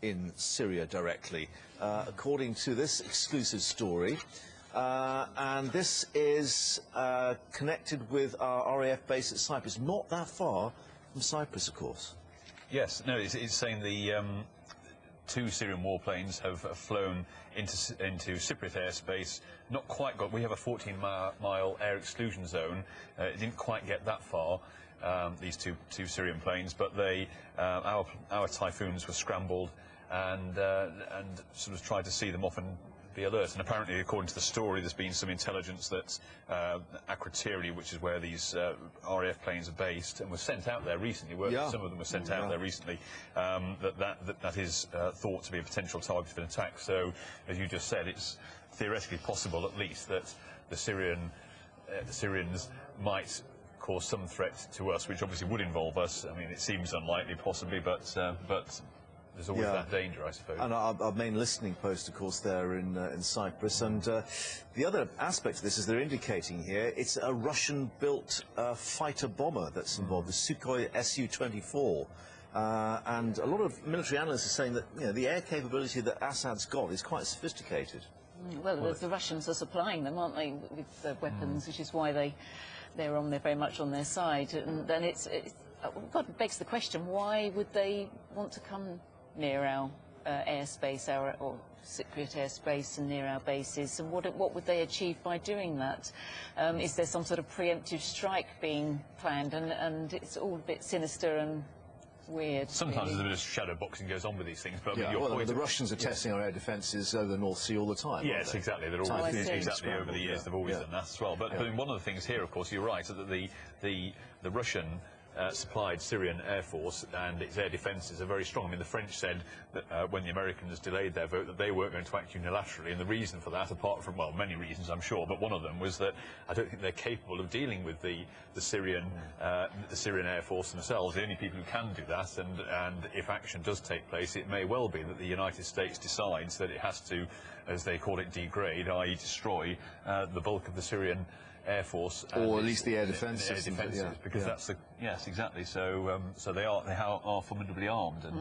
in Syria directly, according to this exclusive story. And this is connected with our RAF base at Cyprus, not that far from Cyprus, of course. Yes, no, it's saying the two Syrian warplanes have flown into Cypriot airspace. Not quite got. We have a 14-mile air exclusion zone. It didn't quite get that far. These two Syrian planes, but they our Typhoons were scrambled and sort of tried to see them off and be alert. And apparently, according to the story, there's been some intelligence that Akrotiri, which is where these RAF planes are based, and were sent out there recently. Some of them were sent out there recently. That is thought to be a potential target of an attack. So, as you just said, it's theoretically possible, at least, that the Syrians might cause some threat to us, which obviously would involve us. I mean, it seems unlikely, possibly, but there's always that danger, I suppose. And our main listening post, of course, there in Cyprus. And the other aspect of this is they're indicating here it's a Russian-built fighter bomber that's involved, the Sukhoi Su-24. And a lot of military analysts are saying that the air capability that Assad's got is quite sophisticated. Well, the Russians are supplying them, aren't they, with weapons, which is why they're very much on their side. And then God begs the question: why would they want to come near our airspace, or Cypriot airspace, and near our bases? And what would they achieve by doing that? Is there some sort of preemptive strike being planned? And it's all a bit sinister and weird. Sometimes there's a bit of shadow boxing goes on with these things, but the Russians are testing our air defences over the North Sea all the time. Yes, exactly. They're always exactly over the years. They've always done that as well. But one of the things here, of course, you're right, that the Russian supplied Syrian Air Force and its air defences are very strong. I mean, the French said that when the Americans delayed their vote that they weren't going to act unilaterally, and the reason for that, apart from, well, many reasons I'm sure, but one of them was that I don't think they're capable of dealing with the Syrian Air Force themselves. The only people who can do that, and if action does take place, it may well be that the United States decides that it has to, as they call it, degrade, i.e. destroy the bulk of the Syrian Air Force, or at least the air defences, because that's the exactly. So they are formidably armed and.